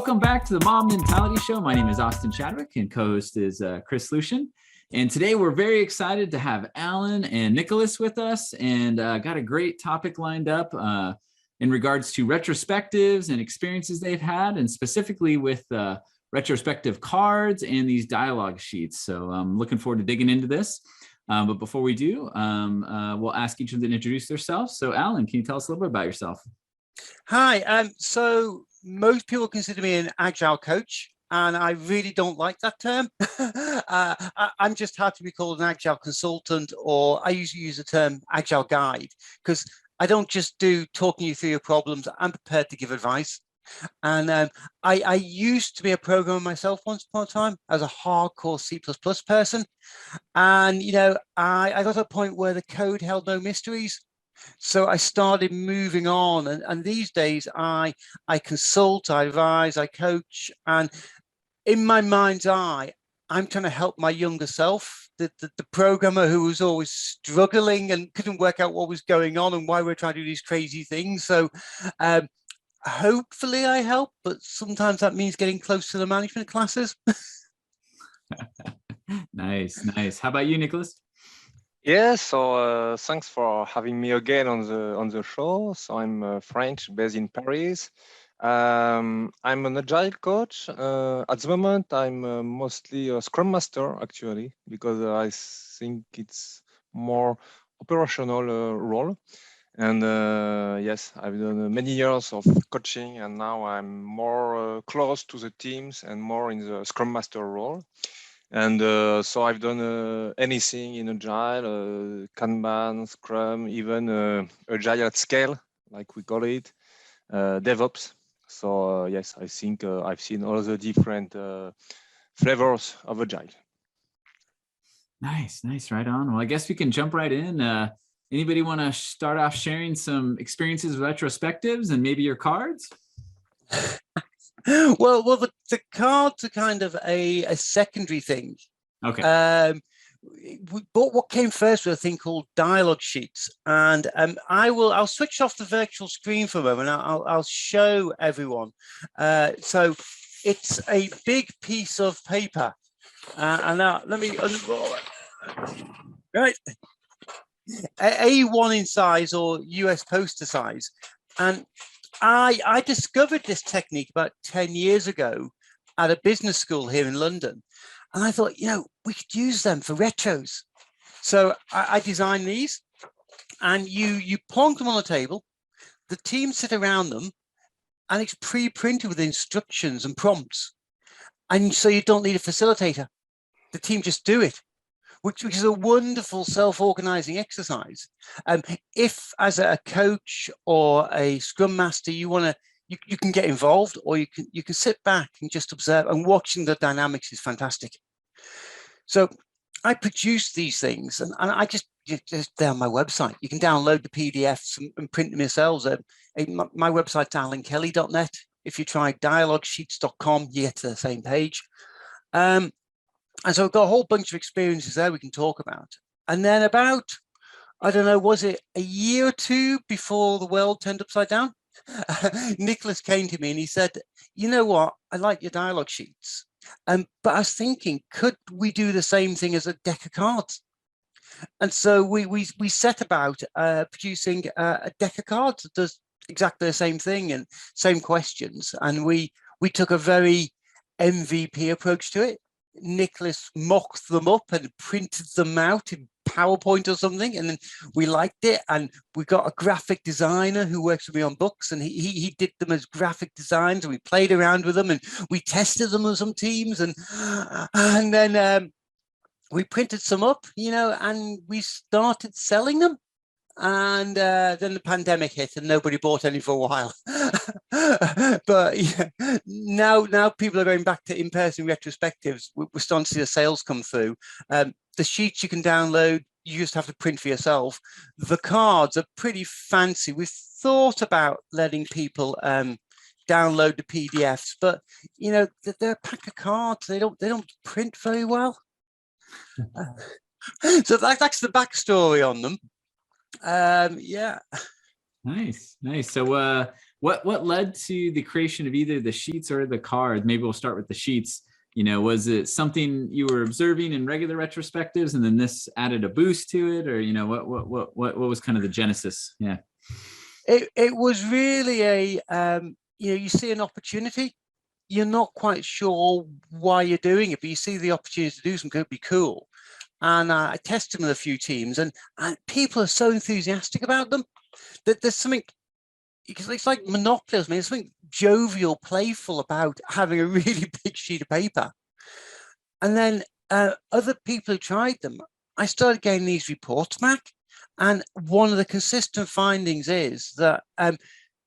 Welcome back to the Mob Mentality Show. My name is Austin Chadwick and co-host is Chris Lucian. And today we're very excited to have Allan and Nicolas with us and got a great topic lined up in regards to retrospectives and experiences they've had, and specifically with retrospective cards and these dialogue sheets. So I'm looking forward to digging into this. But before we do, we'll ask each of them to introduce themselves. So Allan, can you tell us a little bit about yourself? Hi, so most people consider me an Agile coach, and I really don't like that term. I'm just happy to be called an Agile consultant, or I usually use the term Agile guide, because I don't just do talking you through your problems. I'm prepared to give advice. And I used to be a programmer myself once upon a time as a hardcore C++ person. And, you know, I got to a point where the code held no mysteries. So I started moving on, and these days I consult, I advise, I coach, and in my mind's eye, I'm trying to help my younger self, the programmer who was always struggling and couldn't work out what was going on and why we're trying to do these crazy things. So hopefully I help, but sometimes that means getting close to the management classes. Nice. How about you, Nicolas? Yeah, so thanks for having me again on the show. So I'm French, based in Paris. I'm an Agile coach. At the moment, I'm mostly a Scrum Master, actually, because I think it's more operational role. And yes, I've done many years of coaching, and now I'm more close to the teams and more in the Scrum Master role. And so I've done anything in Agile, Kanban, Scrum, even Agile at scale, like we call it, DevOps. So yes, I think I've seen all the different flavors of Agile. Nice, right on. Well, I guess we can jump right in. Anybody want to start off sharing some experiences with retrospectives and maybe your cards? Well, the cards are kind of a secondary thing. Okay. What came first was a thing called dialogue sheets, and I'll switch off the virtual screen for a moment. I'll show everyone. So it's a big piece of paper, and now let me unroll it. Right, A1 in size or US poster size, and I discovered this technique about 10 years ago at a business school here in London. And I thought, you know, we could use them for retros. So I designed these, and you plonk them on the table. The team sit around them, and it's pre-printed with instructions and prompts. And so you don't need a facilitator. The team just do it, which is a wonderful self-organizing exercise. If as a coach or a Scrum Master, you can get involved, or you can sit back and just observe, and watching the dynamics is fantastic. So I produce these things, and I just they're on my website. You can download the PDFs and print them yourselves. My website's allankelly.net. If you try dialoguesheets.com, you get to the same page. And so I've got a whole bunch of experiences there we can talk about. And then about, I don't know, was it a year or two before the world turned upside down? Nicolas came to me and he said, you know what, I like your dialogue sheets. But I was thinking, could we do the same thing as a deck of cards? And so we set about producing a deck of cards that does exactly the same thing and same questions. And we took a very MVP approach to it. Nicolas mocked them up and printed them out in PowerPoint or something, and then we liked it, and we got a graphic designer who works with me on books, and he did them as graphic designs, and we played around with them, and we tested them with some teams, and then we printed some up, you know, and we started selling them. And then the pandemic hit and nobody bought any for a while. But yeah, now people are going back to in-person retrospectives. We're starting to see the sales come through. The sheets you can download, you just have to print for yourself. The cards are pretty fancy. We've thought about letting people download the PDFs, but you know, they're a pack of cards. They don't print very well. So that's the backstory on them. Yeah. Nice. So what led to the creation of either the sheets or the cards? Maybe we'll start with the sheets. Was it something you were observing in regular retrospectives, and then this added a boost to it, or what was kind of the genesis? Yeah, it was really you see an opportunity. You're not quite sure why you're doing it, but you see the opportunity to do something could be cool. And I tested them with a few teams, and people are so enthusiastic about them that there's something. It's like Monopoly. I mean, there's something jovial, playful about having a really big sheet of paper. And then other people who tried them, I started getting these reports back. And one of the consistent findings is that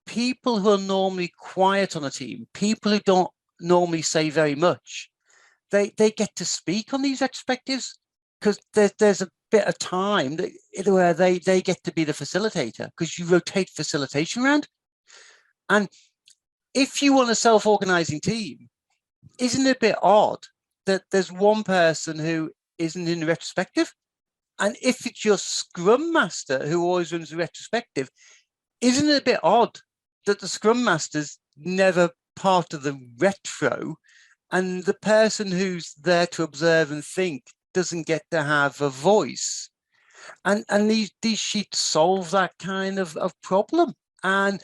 people who are normally quiet on a team, people who don't normally say very much, they get to speak on these retrospectives because there's a bit of time where they get to be the facilitator, because you rotate facilitation around. And if you want a self-organizing team, isn't it a bit odd that there's one person who isn't in the retrospective? And if it's your scrum master who always runs the retrospective, isn't it a bit odd that the scrum master's never part of the retro, and the person who's there to observe and think doesn't get to have a voice? And these sheets solve that kind of problem. And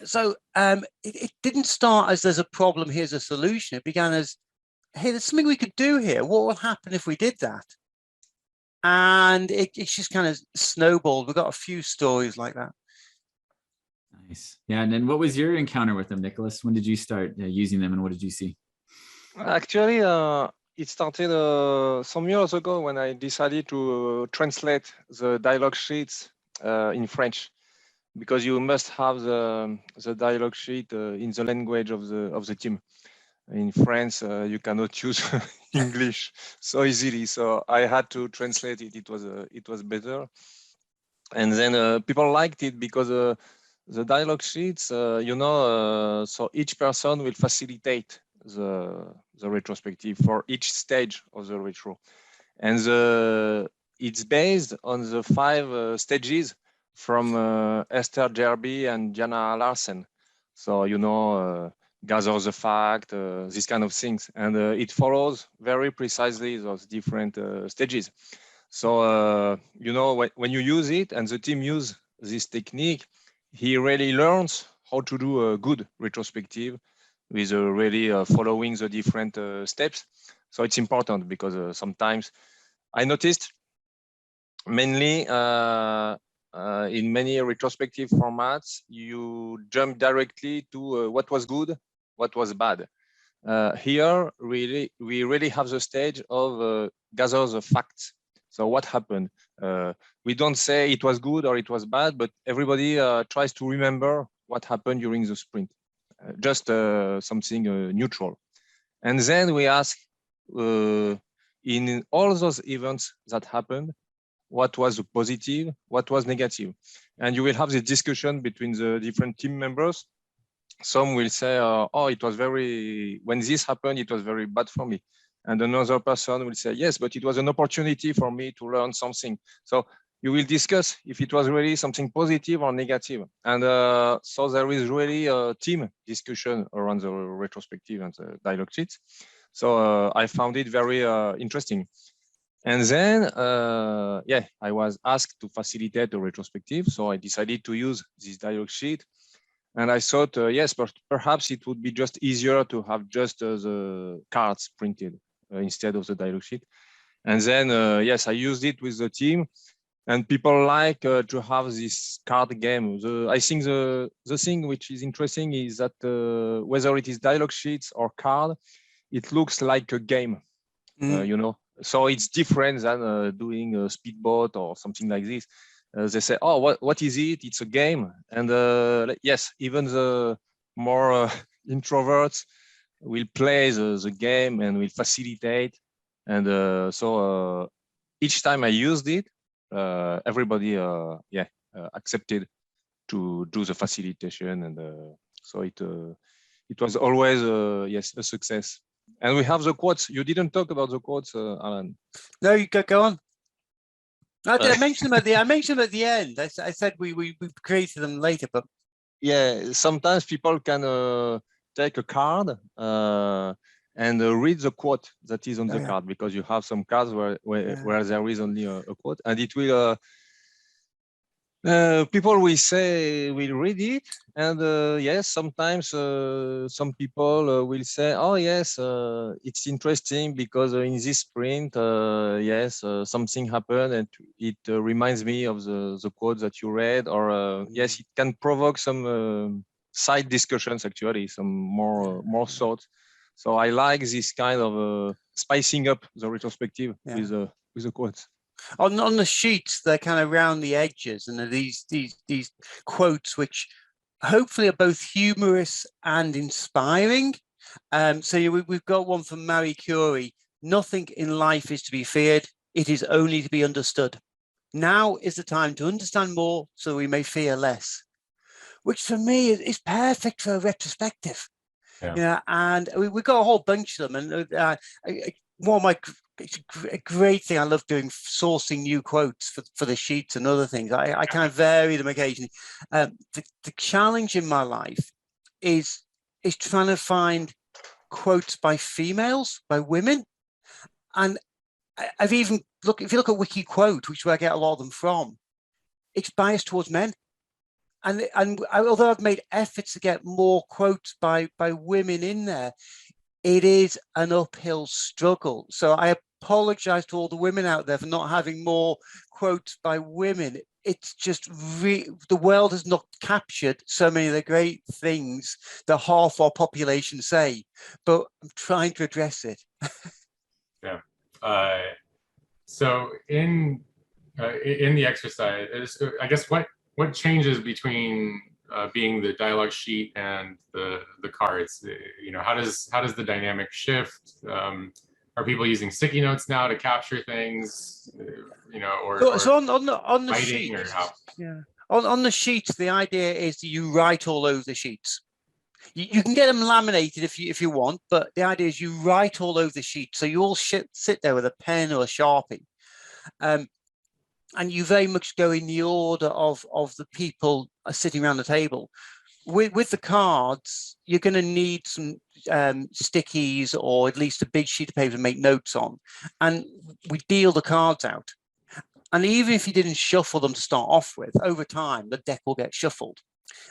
so it didn't start as there's a problem, here's a solution. It began as, hey, there's something we could do here. What will happen if we did that? And it's just kind of snowballed. We've got a few stories like that. Nice. Yeah. And then what was your encounter with them, Nicholas? When did you start using them, and what did you see? Actually, it started some years ago when I decided to translate the dialogue sheets in French, because you must have the dialogue sheet in the language of the team. In France, you cannot use English so easily, so I had to translate it. It was better, and then people liked it because the dialogue sheets, so each person will facilitate the retrospective for each stage of the retro, and it's based on the 5 stages from Esther Jerby and Diana Larsen. So gather the fact, these kind of things, and it follows very precisely those different stages. So when you use it and the team use this technique, he really learns how to do a good retrospective with really following the different steps. So it's important because sometimes I noticed mainly in many retrospective formats, you jump directly to what was good, what was bad. Here, we really have the stage of gather the facts. So what happened? We don't say it was good or it was bad, but everybody tries to remember what happened during the sprint, just something neutral. And then we ask, in all those events that happened, what was positive, what was negative? And you will have the discussion between the different team members. Some will say, oh, it was when this happened, it was very bad for me. And another person will say, yes, but it was an opportunity for me to learn something. So you will discuss if it was really something positive or negative. And so there is really a team discussion around the retrospective and the dialogue sheets. So I found it very interesting. And then, I was asked to facilitate a retrospective. So I decided to use this dialogue sheet. And I thought, yes, but perhaps it would be just easier to have just the cards printed instead of the dialogue sheet. And then, yes, I used it with the team. And people like to have this card game. I think the thing which is interesting is that whether it is dialogue sheets or card, it looks like a game, So it's different than doing a speedboat or something like this. They say, oh, what is it? It's a game. And yes, even the more introverts will play the game and will facilitate. And so each time I used it, everybody accepted to do the facilitation. And so it was always, yes, a success. And we have the quotes. You didn't talk about the quotes, Allan. No, you go on. I mentioned them at the end. I said we created them later, but yeah, sometimes people can take a card and read the quote that is on the card, because you have some cards where there is only a quote, and it will people will say, will read it, and yes, sometimes some people will say, oh yes, it's interesting because in this sprint, yes, something happened and it reminds me of the quote that you read, or yes, it can provoke some side discussions, actually, some more thoughts. So I like this kind of spicing up the retrospective with the quotes. On the sheets, they're kind of around the edges, and these quotes which hopefully are both humorous and inspiring. So we've got one from Marie Curie: "Nothing in life is to be feared; it is only to be understood. Now is the time to understand more, so we may fear less." Which for me is perfect for a retrospective. Yeah, and we've got a whole bunch of them, and one of my it's a great thing I love doing, sourcing new quotes for the sheets and other things. I kind of vary them occasionally. The challenge in my life is trying to find quotes by females, by women, and I've even if you look at Wiki Quote, which is where I get a lot of them from, it's biased towards men. And although I've made efforts to get more quotes by women in there, it is an uphill struggle. So I apologize to all the women out there for not having more quotes by women. It's just the world has not captured so many of the great things that half our population say, but I'm trying to address it. Yeah. So in the exercise, I guess what changes between being the dialogue sheet and the cards? You know, how does the dynamic shift? Are people using sticky notes now to capture things? You know, or so on the sheet, or how? Yeah, on the sheets, the idea is that you write all over the sheets. You can get them laminated if you want, but the idea is you write all over the sheet. So you all sit there with a pen or a Sharpie. And you very much go in the order of the people sitting around the table. With the cards, you're going to need some stickies, or at least a big sheet of paper to make notes on. And we deal the cards out. And even if you didn't shuffle them to start off with, over time, the deck will get shuffled.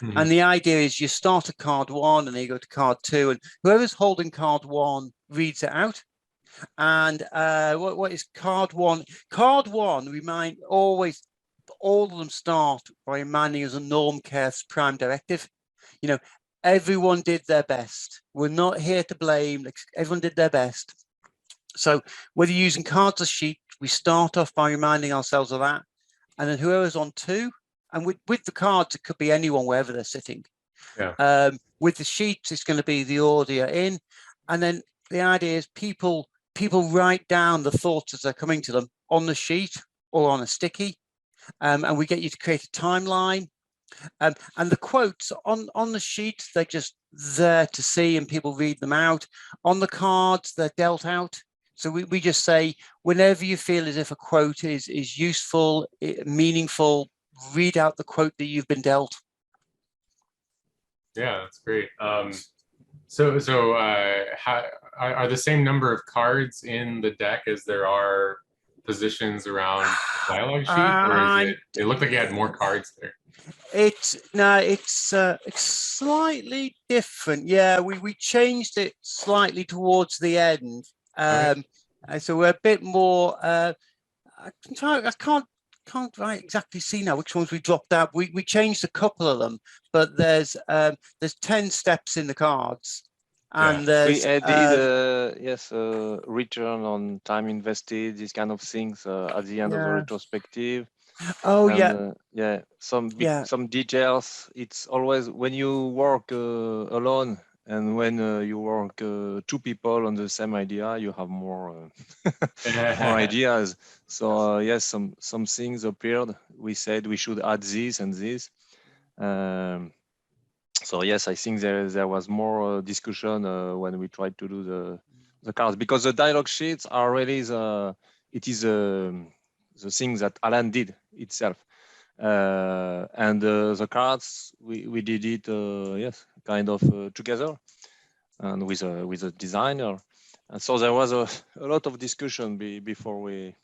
Mm-hmm. And the idea is you start at card 1 and then you go to card 2, and whoever's holding card 1 reads it out. And what is card 1? Card 1, remind always, all of them start by reminding us of Norm Kerth's prime directive. You know, everyone did their best. We're not here to blame. Everyone did their best. So whether you're using cards or sheet, we start off by reminding ourselves of that. And then whoever's on 2, and with the cards, it could be anyone wherever they're sitting. Yeah. With the sheets, it's going to be the order in. And then the idea is people write down the thoughts as they're coming to them on the sheet or on a sticky. And we get you to create a timeline. And the quotes on the sheet, they're just there to see and people read them out. On the cards, they're dealt out. So we just say, whenever you feel as if a quote is useful, meaningful, read out the quote that you've been dealt. Yeah, that's great. So how, are the same number of cards in the deck as there are positions around the dialogue sheet, or is it looked like you had more cards there? It's slightly different. Yeah, we changed it slightly towards the end. Okay. So we're a bit more. I can't exactly see now which ones we dropped out. We changed a couple of them, but there's 10 steps in the cards, and there's we added return on time invested, these kind of things at the end of the retrospective. Oh, and, some details. It's always when you work alone and when you work 2 people on the same idea, you have more more ideas. So yes, some things appeared. We said we should add this and this. So yes, I think there was more discussion when we tried to do the cards, because the dialogue sheets are really the thing that Allan did itself. And the cards, we did it, yes, kind of together, and with a designer. And so there was a lot of discussion before we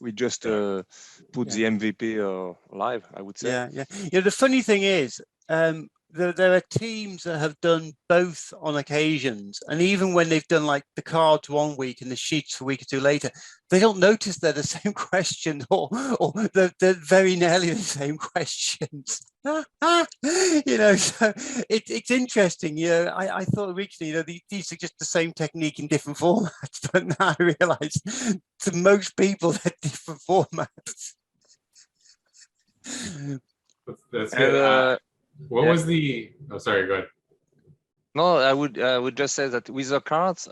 we just put the MVP live, I would say. Yeah. The funny thing is, there are teams that have done both on occasions, and even when they've done like the cards one week and the sheets a week or two later, they don't notice they're the same question, or they're very nearly the same questions. So it's interesting. I thought originally, these are just the same technique in different formats, but now I realize to most people they're different formats. That's good. What was the? Oh, sorry. Go ahead. No, I would just say that with the cards,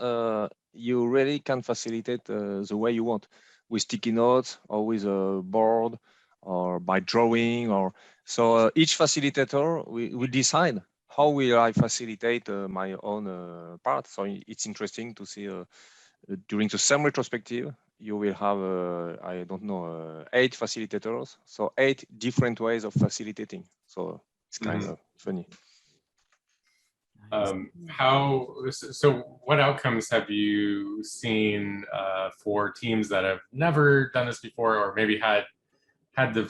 you really can facilitate the way you want, with sticky notes or with a board or by drawing. Or so each facilitator will decide how will I facilitate my own part. So it's interesting to see during the same retrospective, you will have I don't know 8 facilitators, so 8 different ways of facilitating. So it's kind of funny. So what outcomes have you seen for teams that have never done this before, or maybe had the,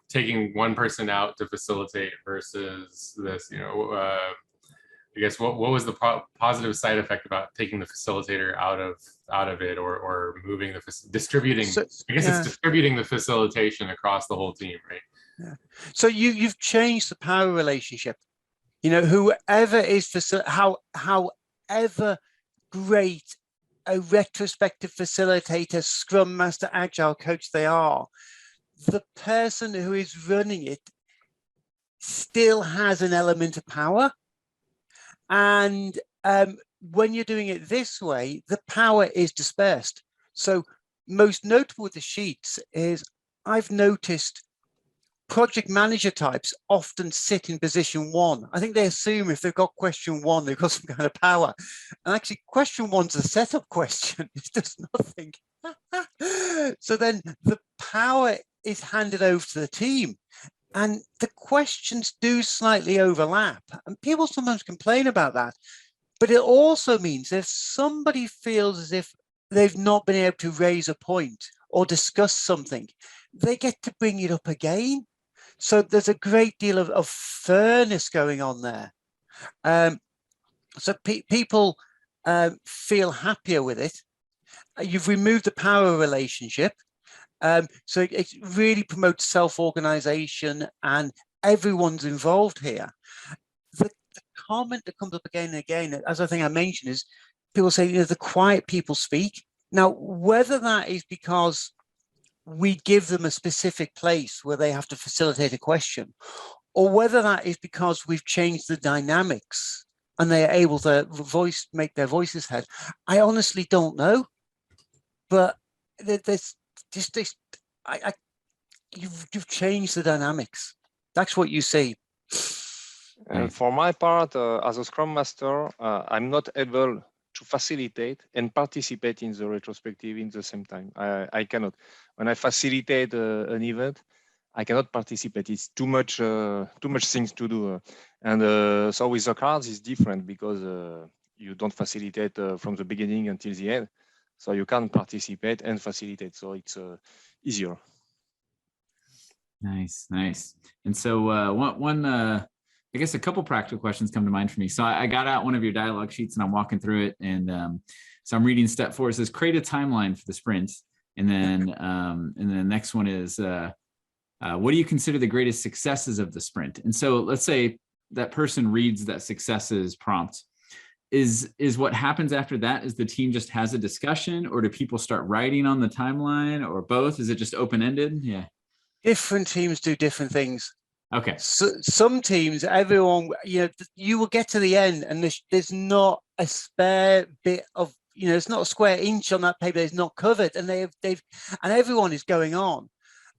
taking one person out to facilitate versus this, I guess what was the positive side effect about taking the facilitator out of it, or moving distributing? I guess it's distributing the facilitation across the whole team, right? Yeah. So you've changed the power relationship. Whoever is however great a retrospective facilitator, scrum master, agile coach they are, the person who is running it still has an element of power. And when you're doing it this way, the power is dispersed. So most notable with the sheets is I've noticed project manager types often sit in position 1. I think they assume if they've got question 1, they've got some kind of power. And actually question 1's a setup question. It does nothing. So then the power is handed over to the team. And the questions do slightly overlap. And people sometimes complain about that. But it also means if somebody feels as if they've not been able to raise a point or discuss something, they get to bring it up again. So there's a great deal of fairness going on there. So people feel happier with it. You've removed the power relationship. So it really promotes self-organization and everyone's involved here. The comment that comes up again and again, as I think I mentioned, is people say, the quiet people speak. Now, whether that is because we give them a specific place where they have to facilitate a question, or whether that is because we've changed the dynamics and they are able to make their voices heard, I honestly don't know. But there's just this, you've changed the dynamics. That's what you see. And for my part, as a Scrum Master, I'm not able to facilitate and participate in the retrospective in the same time. I cannot. When I facilitate an event, I cannot participate. It's too much things to do. And so with the cards, it's different because you don't facilitate from the beginning until the end. So you can participate and facilitate. So it's easier. Nice. And so one I guess a couple practical questions come to mind for me. So I got out one of your dialogue sheets and I'm walking through it. And so I'm reading step 4. It says create a timeline for the sprint. And then the next one is, what do you consider the greatest successes of the sprint? And so let's say that person reads that successes prompt. Is what happens after that is the team just has a discussion, or do people start writing on the timeline, or both? Is it just open-ended? Yeah. Different teams do different things. Okay. So some teams, everyone, you will get to the end and there's not a spare bit of, it's not a square inch on that paper that's not covered, and and everyone is going on.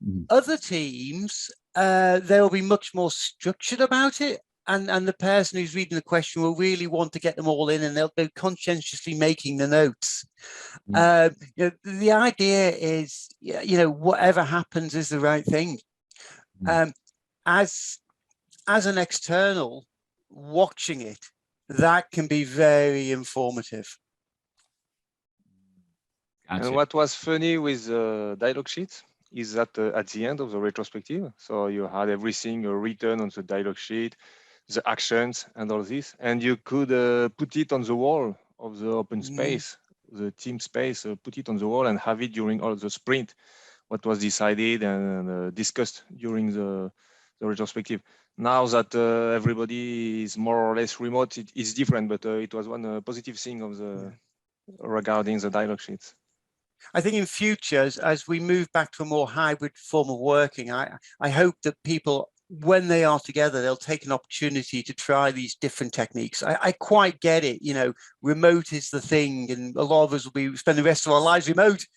Mm-hmm. Other teams, they'll be much more structured about it. And the person who's reading the question will really want to get them all in, and they'll be conscientiously making the notes. Mm-hmm. The idea is, whatever happens is the right thing. As an external watching it, that can be very informative. Gotcha. And what was funny with dialogue sheets is that at the end of the retrospective, so you had everything written on the dialogue sheet, the actions and all this, and you could put it on the wall of the open space, the team space, put it on the wall and have it during all the sprint, what was decided and discussed during the retrospective. Now that everybody is more or less remote, it's different, but it was one positive thing of the regarding the dialogue sheets. I think in future, as we move back to a more hybrid form of working, I hope that people, when they are together, they'll take an opportunity to try these different techniques. I quite get it, you know, remote is the thing, and a lot of us will be spending the rest of our lives remote,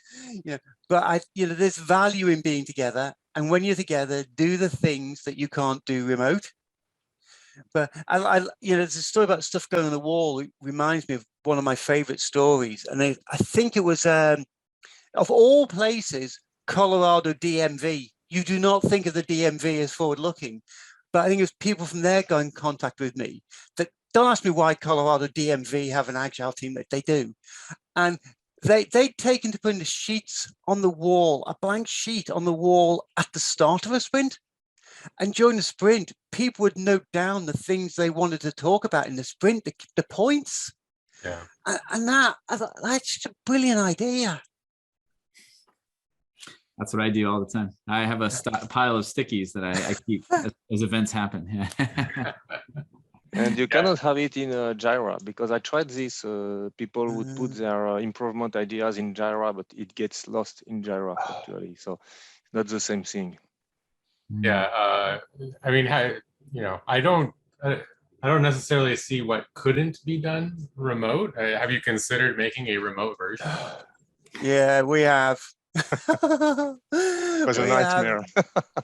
you know, but there's value in being together. And when you're together, do the things that you can't do remote. But there's a story about stuff going on the wall. It reminds me of one of my favorite stories. And I think it was, of all places, Colorado DMV. You do not think of the DMV as forward looking, but I think it was people from there got in contact with me that don't ask me why Colorado DMV have an Agile team, that they do. And they'd taken to putting the sheets on the wall, a blank sheet on the wall at the start of a sprint. And during the sprint, people would note down the things they wanted to talk about in the sprint, the points. Yeah. And I thought, that's just a brilliant idea. That's what I do all the time. I have a pile of stickies that I keep as events happen. And you cannot have it in Jira, because I tried this. People would put their improvement ideas in Jira, but it gets lost in Jira actually. So it's not the same thing. Yeah, I mean, I don't necessarily see what couldn't be done remote. Have you considered making a remote version? Yeah, we have. It was a nightmare.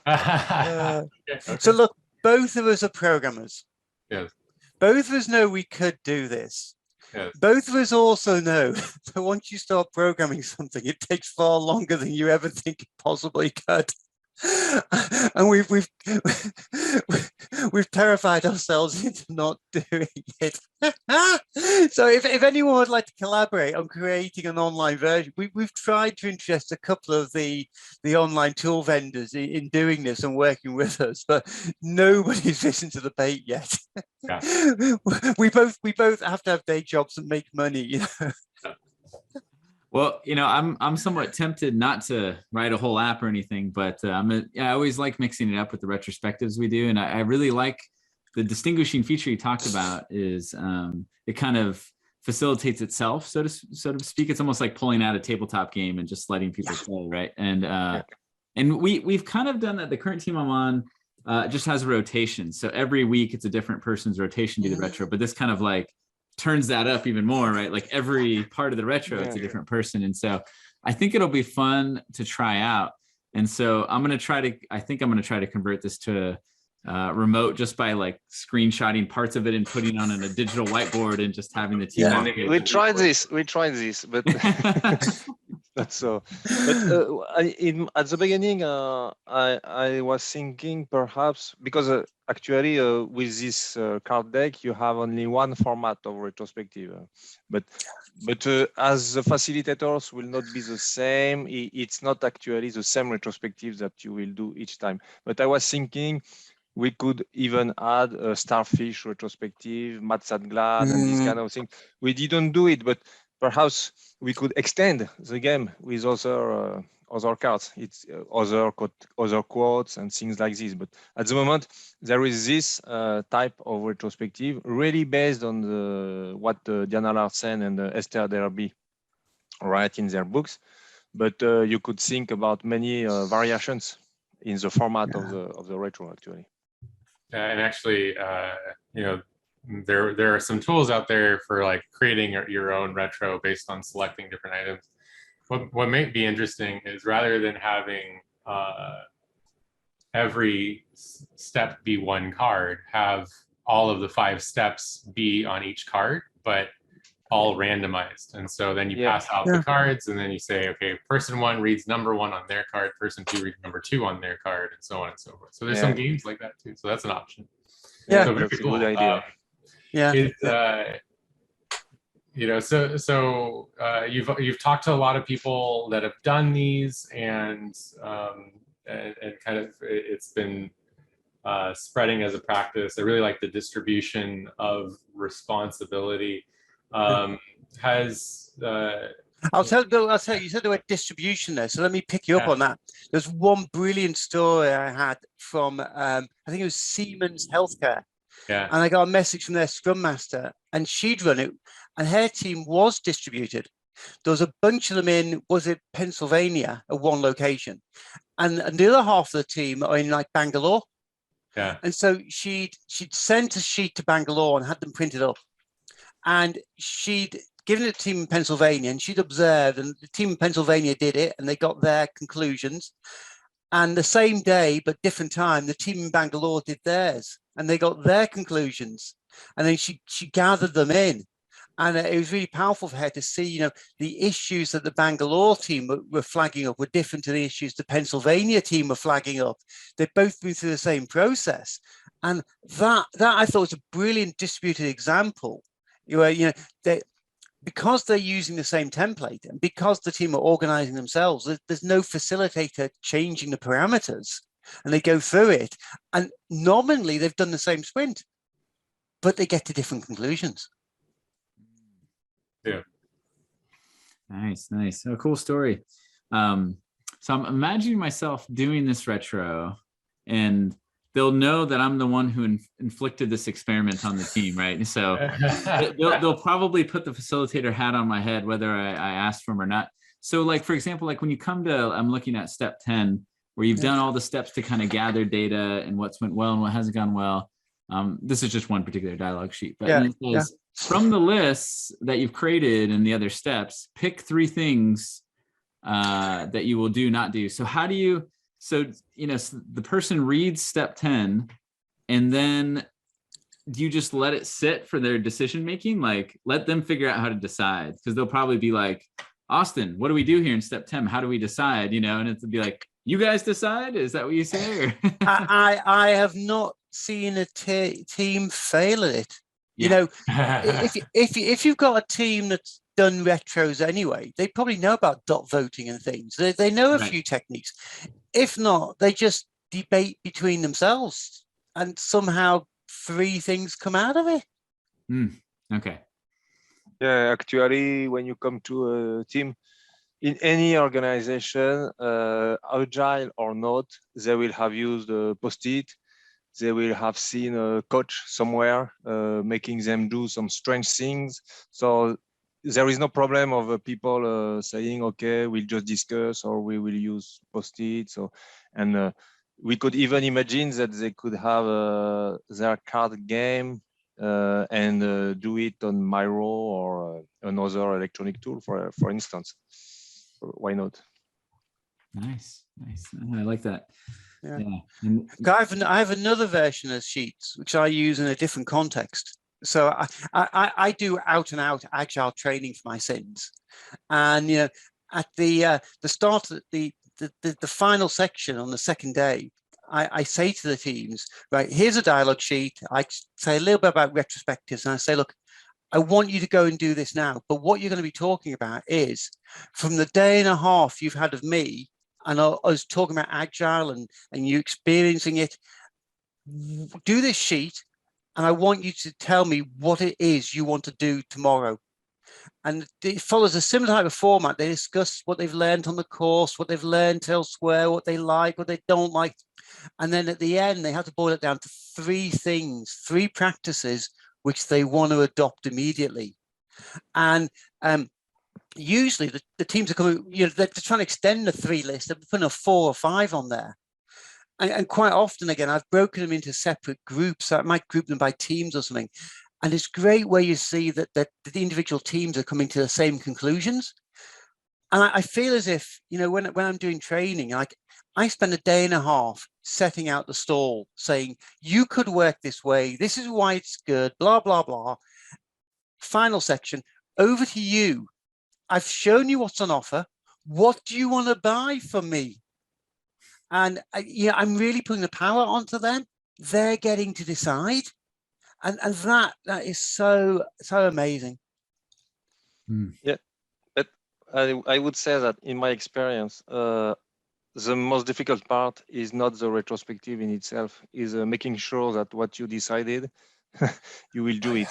Okay. So look, both of us are programmers. Yes. Both of us know we could do this. Yes. Both of us also know that once you start programming something, it takes far longer than you ever think it possibly could. And we've terrified ourselves into not doing it. So if anyone would like to collaborate on creating an online version, we've tried to interest a couple of the online tool vendors in doing this and working with us, but nobody's listened to the bait yet. Yeah. We both have to have day jobs and make money, you know. Well, I'm somewhat tempted not to write a whole app or anything, but I always like mixing it up with the retrospectives we do. And I really like the distinguishing feature you talked about is it kind of facilitates itself, so to speak. It's almost like pulling out a tabletop game and just letting people play, right? And we've kind of done that. The current team I'm on just has a rotation. So every week it's a different person's rotation to do the retro, but this kind of like turns that up even more, right? Like every part of the retro, it's a different person. And so I think it'll be fun to try out. And so I think I'm going to try to convert this to remote just by like screenshotting parts of it and putting on a digital whiteboard and just having the team. We tried this, but that's so. But at the beginning, I was thinking perhaps because actually with this card deck you have only one format of retrospective, but as the facilitators will not be the same, it's not actually the same retrospective that you will do each time. But I was thinking we could even add a starfish retrospective, Matzat-Glad, and this kind of thing. We didn't do it, but perhaps we could extend the game with other cards. It's other quotes and things like this. But at the moment, there is this type of retrospective, really based on what Diana Larsen and Esther Derby write in their books. But you could think about many variations in the format of the retro, actually. And actually, there are some tools out there for like creating your own retro based on selecting different items. What may be interesting is rather than having every step be one card, have all of the 5 steps be on each card, but all randomized. And so then you Yeah. pass out the cards, and then you say, okay, person 1 reads number 1 on their card, person 2 reads number 2 on their card, and so on and so forth. So there's some games like that too. So that's an option. Yeah, so that's a good cool. idea. You've talked to a lot of people that have done these, and kind of it's been spreading as a practice. I really like the distribution of responsibility. I'll tell you, you said the word distribution there, so let me pick you up on that. There's one brilliant story I had from, I think it was Siemens Healthcare. Yeah. And I got a message from their Scrum Master, and she'd run it, and her team was distributed. There was a bunch of them in, was it Pennsylvania, at one location, and the other half of the team are in like Bangalore. Yeah. And so she'd sent a sheet to Bangalore and had them printed up, and she'd given it to the team in Pennsylvania, and she'd observed, and the team in Pennsylvania did it, and they got their conclusions. And the same day, but different time, the team in Bangalore did theirs, and they got their conclusions. And then she gathered them in. And it was really powerful for her to see, you know, the issues that the Bangalore team were flagging up were different to the issues the Pennsylvania team were flagging up. They both moved through the same process. And that I thought was a brilliant distributed example where, you know, because they're using the same template, and because the team are organizing themselves, there's no facilitator changing the parameters, and they go through it. And nominally, they've done the same sprint, but they get to different conclusions. Yeah. Nice. Oh, cool story. So I'm imagining myself doing this retro, and they'll know that I'm the one who inflicted this experiment on the team, right? So they'll probably put the facilitator hat on my head, whether I asked for them or not. So like, for example, like when you come to, I'm looking at step 10, where you've done all the steps to kind of gather data and what's went well and what hasn't gone well. This is just one particular dialogue sheet, but it says, from the lists that you've created and the other steps, pick 3 things that you will do, not do. So how do you, so, you know, the person reads step 10, and then do you just let it sit for their decision making? Like, let them figure out how to decide, because they'll probably be like, Austin, what do we do here in step 10? How do we decide? You know, and it's be like, you guys decide? Is that what you say? Or? I have not seen a team fail at it. You know, if you've got a team that's done retros anyway, they probably know about dot voting and things. They know a few techniques. If not, they just debate between themselves, and somehow 3 things come out of it. Okay. Yeah, actually, when you come to a team in any organization, agile or not, they will have used a post-it. They will have seen a coach somewhere making them do some strange things. So there is no problem of people saying, okay, we'll just discuss, or we will use post-it. So, and we could even imagine that they could have their card game and do it on Miro or another electronic tool, for instance. Why not? Nice. I like that. Yeah. I have another version of Sheets which I use in a different context. So I do out and out agile training for my sins, and you know, at the start of the final section on the second day, I say to the teams, right, here's a dialogue sheet. I say a little bit about retrospectives, and I say, look, I want you to go and do this now. But what you're going to be talking about is from the day and a half you've had of me, and I was talking about Agile and you experiencing it, do this sheet, and I want you to tell me what it is you want to do tomorrow. And it follows a similar type of format. They discuss what they've learned on the course, what they've learned elsewhere, what they like, what they don't like. And then at the end, they have to boil it down to 3 things, 3 practices, which they want to adopt immediately. And usually the teams are coming, you know, they're trying to extend the 3 list. They're putting a 4 or 5 on there. And quite often, again, I've broken them into separate groups. I might group them by teams or something. And it's great where you see that the individual teams are coming to the same conclusions. And I feel as if, you know, when I'm doing training, like I spend a day and a half setting out the stall, saying, you could work this way. This is why it's good, blah, blah, blah. Final section. over to you. I've shown you what's on offer. What do you want to buy from me? And I'm really putting the power onto them. They're getting to decide. And that is so amazing. Yeah, but I would say that in my experience, the most difficult part is not the retrospective in itself, is making sure that what you decided, you will do it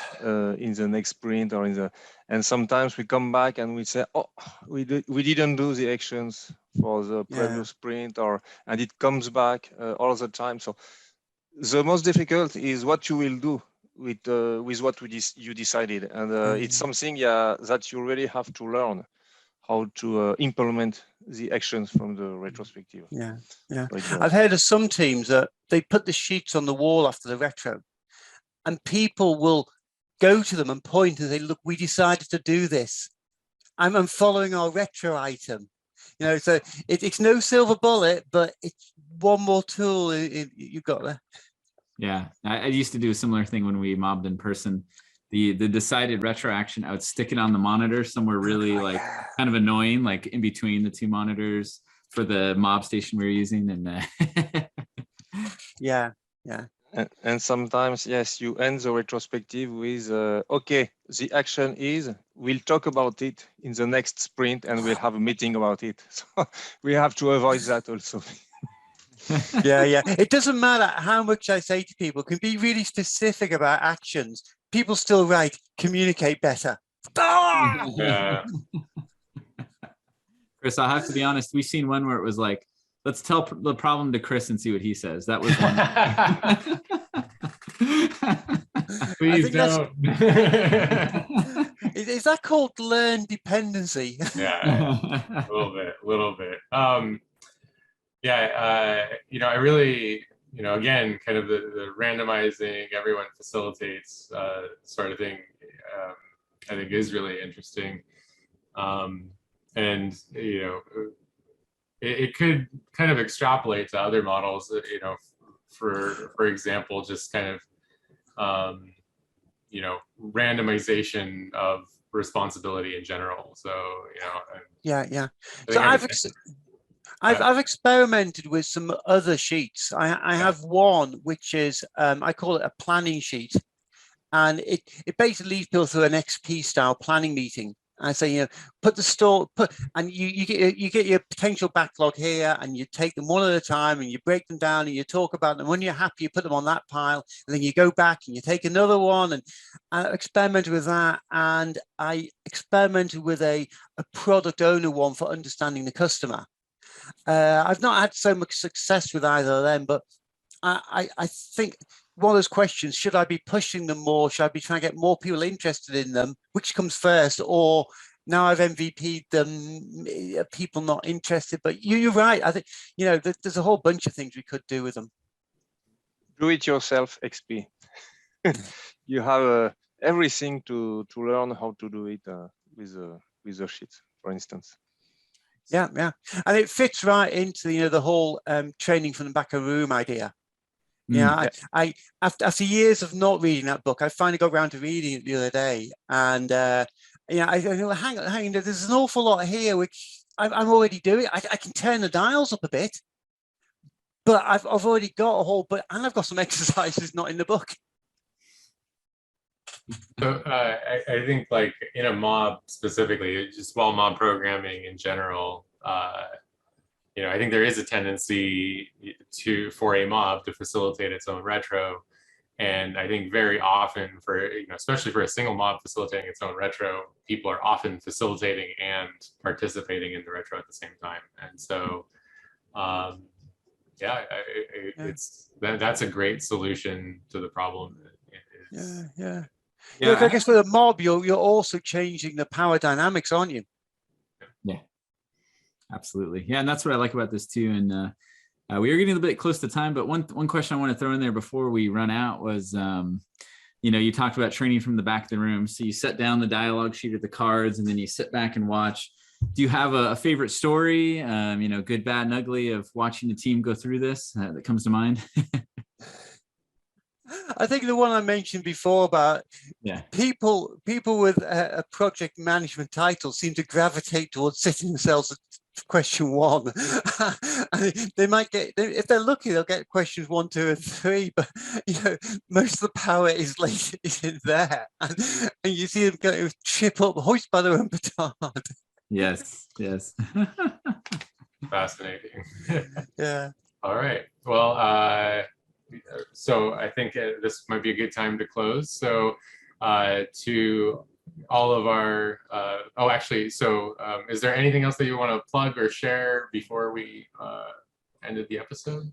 in the next sprint or and sometimes we come back and we say, oh, we didn't do the actions for the previous sprint, and it comes back all the time. So the most difficult is what you will do with what you decided, and it's something that you really have to learn how to implement the actions from the retrospective. Yeah. I've heard of some teams that they put the sheets on the wall after the retro, and people will go to them and point and say, look, we decided to do this. I'm following our retro item. So it's no silver bullet, but it's one more tool you've got there. Yeah, I used to do a similar thing when we mobbed in person. The decided retro action, I would stick it on the monitor somewhere really kind of annoying, like in between the two monitors for the mob station we were using. And yeah. And sometimes, yes, you end the retrospective with, okay, the action is, we'll talk about it in the next sprint and we'll have a meeting about it. So we have to avoid that also. Yeah. It doesn't matter how much I say to people, can be really specific about actions. People still write, communicate better. Yeah. Chris, I'll have to be honest, we've seen one where it was like, let's tell the problem to Chris and see what he says. That was one. Please don't. Is that called learned dependency? Yeah, a little bit. I really, again, kind of the randomizing, everyone facilitates sort of thing, I think is really interesting. And, it could kind of extrapolate to other models, for example, just kind of, randomization of responsibility in general. So, Yeah. So I've experimented with some other sheets. I have one which is I call it a planning sheet, and it basically leads people through an XP style planning meeting. I say, put the store, and you get your potential backlog here, and you take them one at a time, and you break them down, and you talk about them. When you're happy, you put them on that pile, and then you go back and you take another one. And I experimented with that, and I experimented with a product owner one for understanding the customer. I've not had so much success with either of them, but I think one of those questions, should I be pushing them more? Should I be trying to get more people interested in them? Which comes first? Or now I've MVP'd them, people not interested? But you're right. I think, there's a whole bunch of things we could do with them. Do it yourself, XP. You have everything to learn how to do it with the sheets, for instance. Yeah. And it fits right into, the whole training from the back of the room idea. Yeah, I after years of not reading that book, I finally got around to reading it the other day, and I hang on, there's an awful lot here which I'm already doing. I can turn the dials up a bit, but I've already got a whole, and I've got some exercises not in the book. So I think, like in a mob specifically, just small mob programming in general, I think there is a tendency for a mob to facilitate its own retro. And I think very often especially for a single mob facilitating its own retro, people are often facilitating and participating in the retro at the same time. And so, that's a great solution to the problem. Yeah. Look, I guess with a mob, you're also changing the power dynamics, aren't you? Yeah. Absolutely. Yeah. And that's what I like about this too. And we are getting a bit close to time, but one question I want to throw in there before we run out was, you talked about training from the back of the room. So you set down the dialogue sheet of the cards and then you sit back and watch. Do you have a favorite story, good, bad, and ugly of watching the team go through this that comes to mind? I think the one I mentioned before about Yeah. people with a project management title seem to gravitate towards sitting themselves at question 1. They might get, if they're lucky, they'll get questions 1, 2, and 3. But most of the power is in there, and you see them go trip up, hoist by their own petard. Yes. Yes. Fascinating. Yeah. All right. Well, so I think this might be a good time to close. So to all of our, is there anything else that you want to plug or share before we ended the episode?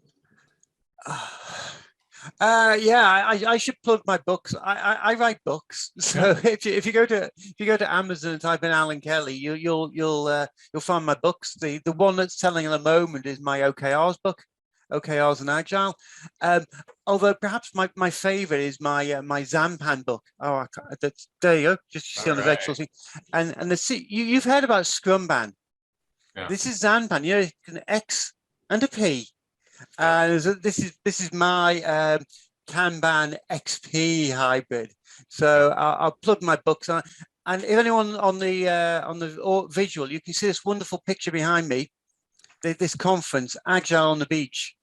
I should plug my books. I write books, so if you go to Amazon and type in Alan Kelly, you'll find my books. The one that's selling at the moment is my OKRs book, OKRs and Agile. Although perhaps my favorite is my Zampan book. Oh, there you go. Just see on the virtual thing. And you've heard about Scrumban. Yeah. This is Zampan. An X and a P. This is my Kanban XP hybrid. So I'll plug my books on. And if anyone on the visual, you can see this wonderful picture behind me. This conference, Agile on the Beach.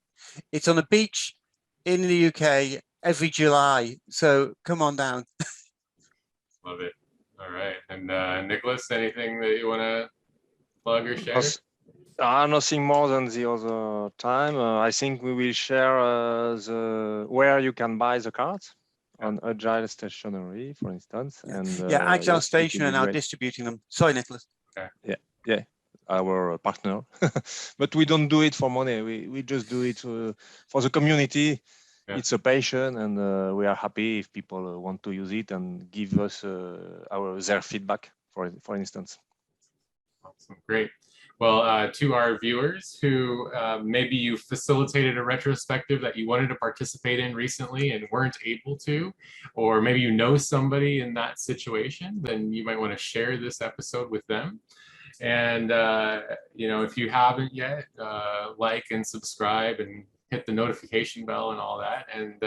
It's on a beach in the UK every July. So come on down. Love it. All right. And Nicolas, anything that you want to plug or share? Nothing more than the other time. I think we will share where you can buy the cards on Agile Stationery, for instance. Yeah. And Agile Station are now distributing them. Sorry, Nicolas. Okay. Yeah, our partner. But we don't do it for money. We just do it for the community. Yeah. It's a passion, and we are happy if people want to use it and give us their feedback, for instance. Awesome. Great. Well, to our viewers who maybe you facilitated a retrospective that you wanted to participate in recently and weren't able to, or maybe you know somebody in that situation, then you might want to share this episode with them. And, if you haven't yet, like and subscribe and hit the notification bell and all that. And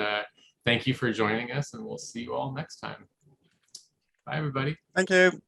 thank you for joining us, and we'll see you all next time. Bye, everybody. Thank you.